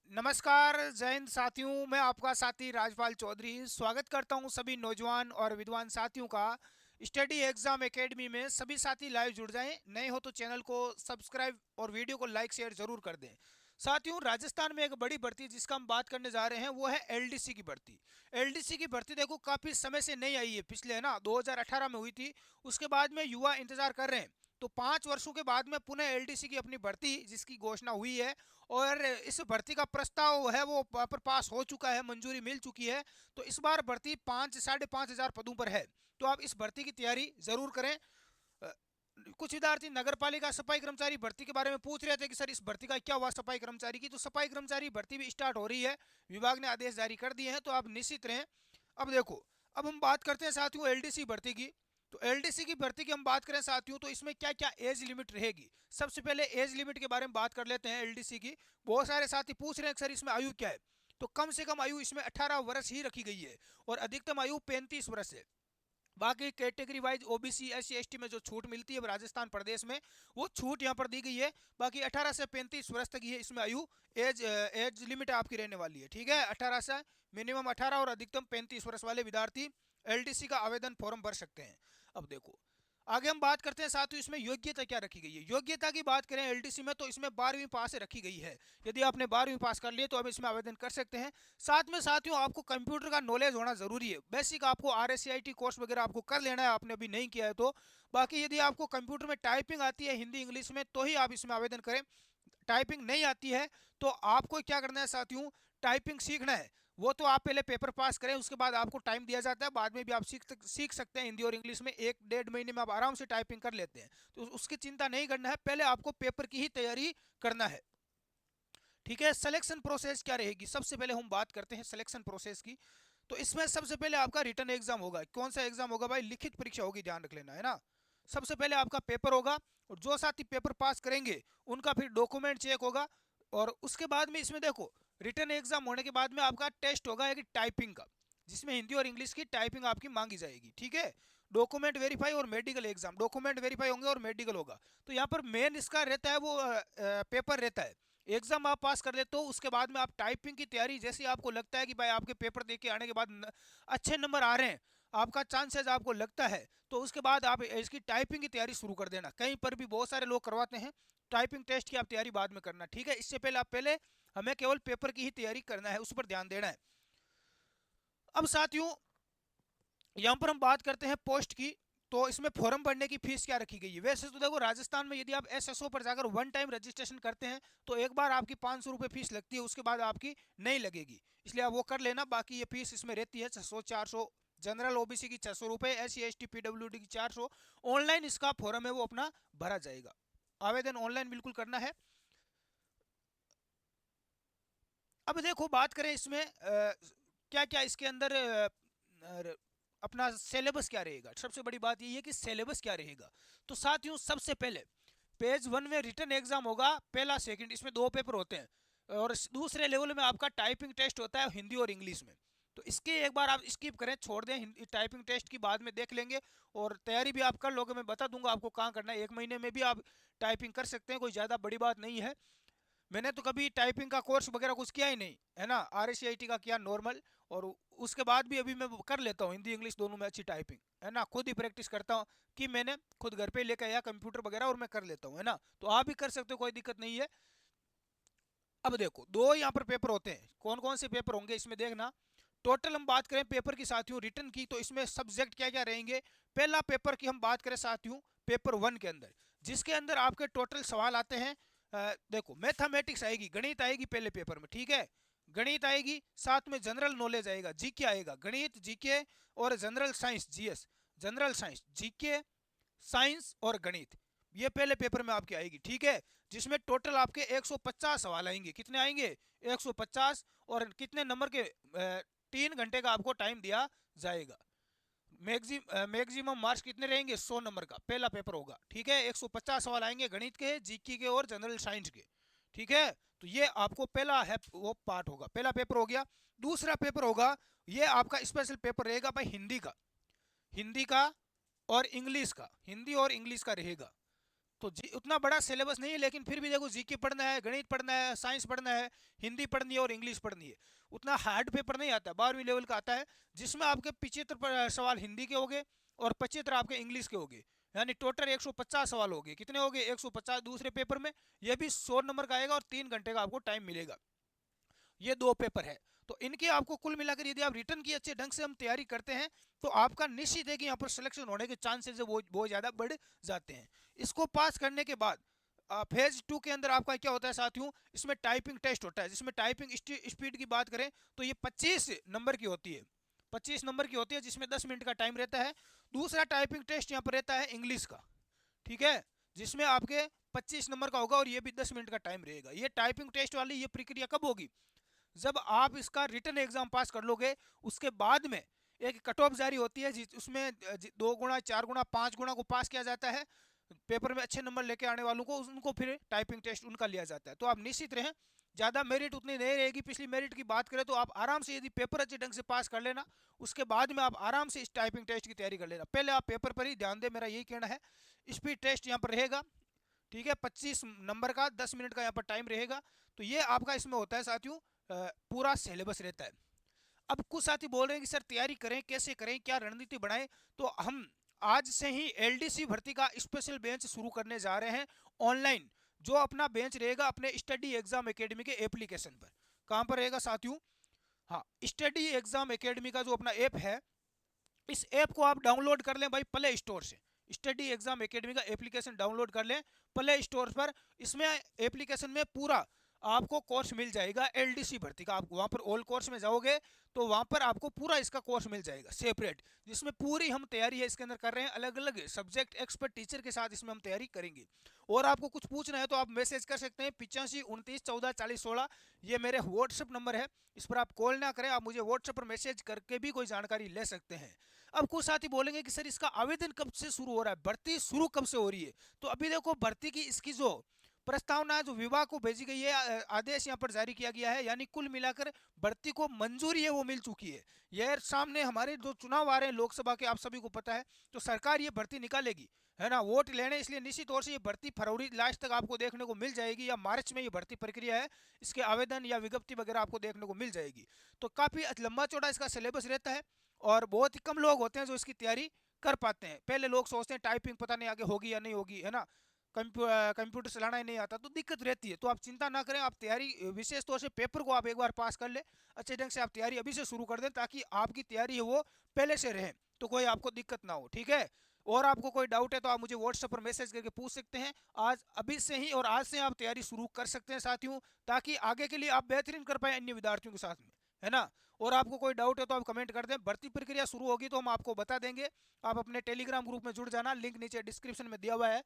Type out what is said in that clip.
नमस्कार, जय हिंद साथियों। मैं आपका साथी राजपाल चौधरी स्वागत करता हूं सभी नौजवान और विद्वान साथियों का स्टडी एग्जाम एकेडमी में। सभी साथी लाइव जुड़ जाएं, नए हो तो चैनल को सब्सक्राइब और वीडियो को लाइक शेयर जरूर कर दें। साथियों, राजस्थान में एक बड़ी भर्ती जिसका हम बात करने जा रहे हैं वो है एलडीसी की भर्ती। एलडीसी की भर्ती देखो काफ़ी समय से नहीं आई है, पिछले है ना 2018 में हुई थी। उसके बाद में युवा इंतजार कर रहे हैं, तो 5 वर्षों के बाद में पुनः एलडीसी की अपनी भर्ती जिसकी घोषणा हुई है और इस भर्ती का प्रस्ताव है वो पर पास हो चुका है, मंजूरी मिल चुकी है। तो इस बार भर्ती 5 से 5.5 हजार पदों पर है, तो आप इस भर्ती की तैयारी जरूर करें। अ, कुछ विद्यार्थी नगर पालिका सफाई कर्मचारी भर्ती के बारे में पूछ रहे थे कि सर इस भर्ती का क्या हुआ सफाई कर्मचारी की। तो सफाई कर्मचारी भर्ती भी स्टार्ट हो रही है, विभाग ने आदेश जारी कर दिए हैं, तो आप निश्चित रहें। अब देखो, अब हम बात करते हैं साथियों एलडीसी भर्ती की। तो एलडीसी की भर्ती की हम बात करें साथियों, तो इसमें क्या क्या एज लिमिट रहेगी। सबसे पहले एज लिमिट के बारे में बात कर लेते हैं एलडीसी की। बहुत सारे साथी पूछ रहे हैं सर इसमें आयु क्या है। तो कम से कम आयु इसमें 18 वर्ष ही रखी गई है और अधिकतम आयु 35 वर्ष है। बाकी category wise OBC SC ST में जो छूट मिलती है राजस्थान प्रदेश में, वो छूट यहाँ पर दी गई है। बाकी 18 से 35 वर्ष तक ये इसमें आयु एज लिमिट आपकी रहने वाली है। ठीक है, 18 से मिनिमम 18 और अधिकतम 35 वर्ष वाले विद्यार्थी एलडीसी का आवेदन फॉर्म भर सकते हैं। अब देखो, आगे हम बात करते हैं साथियों इसमें योग्यता क्या रखी गई है। योग्यता की बात करें एलडीसी में, तो इसमें 12वीं पास रखी गई है। यदि आपने 12वीं पास कर लिए तो आप इसमें आवेदन कर सकते हैं। साथ में साथियों आपको कंप्यूटर का नॉलेज होना जरूरी है। बेसिक आपको आरएससीआईटी कोर्स वगैरह आपको कर लेना है, आपने अभी नहीं किया है तो। बाकी यदि आपको कंप्यूटर में टाइपिंग आती है हिंदी इंग्लिश में, तो ही आप इसमें आवेदन करें। टाइपिंग नहीं आती है तो आपको क्या करना है साथियों, टाइपिंग सीखना है। वो तो आप पहले पेपर पास करें, उसके बाद आपको टाइम दिया जाता है, बाद में भी आप सीख सकते हैं हिंदी और इंग्लिश में। 1 डेढ़ महीने में आप आराम से टाइपिंग कर लेते हैं, तो उसकी चिंता नहीं करना है। पहले आपको पेपर की ही तैयारी करना है। ठीक है, सिलेक्शन प्रोसेस क्या रहेगी, सबसे पहले हम बात करते हैं सिलेक्शन प्रोसेस की। तो इसमें सबसे पहले आपका रिटन एग्जाम होगा। कौन सा एग्जाम होगा भाई, लिखित परीक्षा होगी, ध्यान रख लेना है ना। सबसे पहले आपका पेपर होगा और जो साथी पेपर पास करेंगे उनका फिर डॉक्यूमेंट चेक होगा। और उसके बाद में इसमें देखो, रिटन एग्जाम होने के बाद में आपका टेस्ट होगा एक टाइपिंग का, जिसमें हिंदी और इंग्लिश की टाइपिंग आपकी मांगी जाएगी। ठीक है, डॉक्यूमेंट वेरीफाई और मेडिकल एग्जाम, डॉक्यूमेंट वेरीफाई होंगे और मेडिकल होगा। तो यहाँ पर मेन इसका रहता है वो पेपर रहता है। एग्जाम आप पास कर लेते हो, उसके बाद में आप टाइपिंग की तैयारी, जैसे आपको लगता है कि भाई आपके पेपर दे के आने के बाद अच्छे नंबर आ रहे हैं, आपका चांसेस आपको लगता है, तो उसके बाद आप इसकी टाइपिंग की तैयारी शुरू कर देना। कहीं पर भी बहुत सारे लोग करवाते हैं, टाइपिंग टेस्ट की आप तैयारी बाद में करना। ठीक है, इससे पहले आप पहले हमें केवल पेपर की ही तैयारी करना है, उस पर ध्यान देना है। अब साथियों यहाँ पर हम बात करते हैं पोस्ट की। तो इसमें फॉर्म भरने की फीस क्या रखी गई है। वैसे तो देखो, राजस्थान में यदि आप एसएसओ पर जाकर वन टाइम रजिस्ट्रेशन करते हैं तो एक बार आपकी 500 रुपये फीस लगती है, उसके बाद आपकी नहीं लगेगी, इसलिए आप वो कर लेना। बाकी ये फीस इसमें रहती है 600 400। जनरल ओबीसी की 600 रुपये, एससी एसटी पीडब्ल्यूडी की 400। ऑनलाइन इसका फॉर्म है वो अपना भरा जाएगा, आवेदन ऑनलाइन बिल्कुल करना है। अब देखो, बात करें इसमें क्या क्या इसके अंदर अपना सिलेबस क्या रहेगा। सबसे बड़ी बात ये है कि सिलेबस क्या रहेगा। तो साथियों सबसे पहले पेज 1 में रिटन एग्जाम होगा, पहला सेकंड, इसमें 2 पेपर होते हैं। और दूसरे लेवल में आपका टाइपिंग टेस्ट होता है हिंदी और इंग्लिश में। तो इसके एक बार आप स्किप करें, छोड़ दें, टाइपिंग टेस्ट की बाद में देख लेंगे। और तैयारी भी आप कर लोगे, मैं बता दूंगा आपको कहाँ करना है। 1 महीने में भी आप टाइपिंग कर सकते हैं, कोई ज़्यादा बड़ी बात नहीं है। मैंने तो कभी टाइपिंग का कोर्स वगैरह कुछ किया ही नहीं है ना, आरएससीआईटी का किया नॉर्मल। और उसके बाद भी अभी मैं कर लेता हूँ हिंदी इंग्लिश दोनों में अच्छी टाइपिंग, है ना। खुद ही प्रैक्टिस करता हूँ कि मैंने खुद घर पे लेकर आया कंप्यूटर वगैरह और मैं कर लेता हूँ, है ना। तो आप भी कर सकते हो, कोई दिक्कत नहीं है। अब देखो, 2 यहाँ पर पेपर होते हैं। कौन कौन से पेपर होंगे इसमें देखना। टोटल हम बात करें पेपर की साथियों रिटर्न की, तो इसमें सब्जेक्ट क्या क्या रहेंगे। पहला पेपर की हम बात करें साथियों, पेपर 1 के अंदर, जिसके अंदर आपके टोटल सवाल आते हैं। देखो, मैथमेटिक्स आएगी, गणित आएगी पहले पेपर में। ठीक है, गणित आएगी, साथ में जनरल नॉलेज आएगा, जीके आएगा, गणित जीके और general science GS. General science, GK, science और गणित, ये पहले पेपर में आपकी आएगी। ठीक है, जिसमें टोटल आपके 150 सवाल आएंगे। कितने आएंगे, 150। और कितने नंबर के, 3 घंटे का आपको टाइम दिया जाएगा। मैक्सिमम मार्क्स कितने रहेंगे, 100 नंबर का पहला पेपर होगा। ठीक है, 150 सवाल आएंगे गणित के, जीके के और जनरल साइंस के। ठीक है, तो ये आपको पहला है वो पार्ट होगा, पहला पेपर हो गया। दूसरा पेपर होगा, ये आपका स्पेशल पेपर रहेगा भाई हिंदी का। हिंदी का और इंग्लिश का, हिंदी और इंग्लिश का रहेगा। तो जी उतना बड़ा सिलेबस नहीं है, लेकिन फिर भी देखो जीके पढ़ना है, गणित पढ़ना है, साइंस पढ़ना है, हिंदी पढ़नी है और इंग्लिश पढ़नी है। उतना हार्ड पेपर नहीं आता, 12वीं लेवल का आता है, जिसमें आपके 75 सवाल हिंदी के होंगे और 75 आपके इंग्लिश के होंगे। यानी टोटल 150 सवाल हो गए। कितने हो गए? 150 दूसरे पेपर में। ये भी 100 नंबर का आएगा और 3 घंटे का आपको टाइम मिलेगा। ये 2 पेपर है। तो इनके आपको कुल मिलाकर यदि आप रिटर्न की अच्छे ढंग से हम तैयारी करते हैं तो आपका निश्चित है कि यहाँ पर सिलेक्शन होने के चांसेस है वो बहुत ज़्यादा बढ़ जाते हैं। इसको पास करने के बाद फेज 2 के अंदर आपका क्या होता है साथियों, इसमें टाइपिंग टेस्ट होता है, जिसमें टाइपिंग स्पीड की बात करें तो ये 25 नंबर की होती है। 25 नंबर की होती है, जिसमें 10 मिनट का टाइम रहता है। दूसरा टाइपिंग टेस्ट यहाँ पर रहता है इंग्लिश का, ठीक है, जिसमें आपके 25 नंबर का होगा और ये भी 10 मिनट का टाइम रहेगा। ये टाइपिंग टेस्ट वाली ये प्रक्रिया कब होगी? जब आप इसका रिटर्न एग्जाम पास कर लोगे, उसके बाद में एक कट ऑफ जारी होती है, उसमें 2 गुना 4 गुना 5 गुना को पास किया जाता है। पेपर में अच्छे नंबर लेके आने वालों को उनको फिर टाइपिंग टेस्ट उनका लिया जाता है। तो आप निश्चित रहें, ज़्यादा मेरिट उतनी नहीं रहेगी। पिछली मेरिट की बात करें तो आप आराम से यदि पेपर अच्छे ढंग से पास कर लेना, उसके बाद में आप आराम से इस टाइपिंग टेस्ट की तैयारी कर लेना। पहले आप पेपर पर ही ध्यान दें, मेरा यही कहना है। स्पीड टेस्ट यहाँ पर रहेगा, ठीक है, 25 नंबर का, 10 मिनट का यहाँ पर टाइम रहेगा। तो ये आपका इसमें होता है साथियों, पूरा सिलेबस रहता है। अब कुछ साथी बोल रहे हैं कि सर तैयारी करें कैसे करें, क्या रणनीति बनाएं? तो हम आज से ही एलडीसी भर्ती का स्पेशल बेंच शुरू करने जा रहे हैं ऑनलाइन। जो अपना बेंच रहेगा अपने स्टडी एग्जाम एकेडमी के एप्लीकेशन पर। कहाँ पर रहेगा साथियों? हाँ, स्टडी एग्जाम एकेडमी का जो अपना ऐप है, इस ऐप को आप डाउनलोड कर लें भाई प्ले स्टोर से। स्टडी एग्जाम एकेडमी का एप्लीकेशन डाउनलोड कर लें प्ले स्टोर पर। इसमें एप्लीकेशन में पूरा आपको कोर्स मिल जाएगा एलडीसी भर्ती का। आप वहाँ पर ऑल कोर्स में जाओगे तो वहाँ पर आपको पूरा इसका कोर्स मिल जाएगा सेपरेट, जिसमें पूरी हम तैयारी है इसके अंदर कर रहे हैं। अलग अलग सब्जेक्ट एक्सपर्ट टीचर के साथ इसमें हम तैयारी करेंगे। और आपको कुछ पूछना है तो आप मैसेज कर सकते हैं 85 29 14 40 16। ये मेरे व्हाट्सएप नंबर है, इस पर आप कॉल ना करें, आप मुझे व्हाट्सएप पर मैसेज करके भी कोई जानकारी ले सकते हैं। अब कुछ साथी बोलेंगे कि सर इसका आवेदन कब से शुरू हो रहा है, भर्ती शुरू कब से हो रही है? तो अभी देखो भर्ती की इसकी जो प्रस्तावना जो विभाग को भेजी गई है, आदेश यहाँ पर जारी किया गया है, यानी कुल मिलाकर भर्ती को मंजूरी है वो मिल चुकी है। यह सामने हमारे जो चुनाव आ रहे हैं लोकसभा के, आप सभी को पता है, तो सरकार ये भर्ती निकालेगी, है ना, वोट लेने। इसलिए निश्चित तौर से ये भर्ती फरवरी लास्ट तक आपको देखने को मिल जाएगी, या मार्च में ये भर्ती प्रक्रिया है, इसके आवेदन या विज्ञप्ति वगैरह आपको देखने को मिल जाएगी। तो काफ़ी लंबा चौड़ा इसका सिलेबस रहता है और बहुत ही कम लोग होते हैं जो इसकी तैयारी कर पाते हैं। पहले लोग सोचते हैं टाइपिंग पता नहीं आगे होगी या नहीं होगी, है ना, कंप्यूटर चलाना ही नहीं आता, तो दिक्कत रहती है। तो आप चिंता ना करें, आप तैयारी विशेष तौर से पेपर को आप एक बार पास कर ले अच्छे ढंग से, आप तैयारी अभी से शुरू कर दें ताकि आपकी तैयारी है वो पहले से रहे, तो कोई आपको दिक्कत ना हो, ठीक है। और आपको कोई डाउट है तो आप मुझे व्हाट्सएप पर मैसेज करके पूछ सकते हैं। आज अभी से ही और आज से आप तैयारी शुरू कर सकते हैं साथियों, ताकि आगे के लिए आप बेहतरीन कर पाए अन्य विद्यार्थियों के साथ में, है ना। और आपको कोई डाउट है तो आप कमेंट कर दें। भर्ती प्रक्रिया शुरू होगी तो हम आपको बता देंगे। आप अपने टेलीग्राम ग्रुप में जुड़ जाना, लिंक नीचे डिस्क्रिप्शन में दिया हुआ है।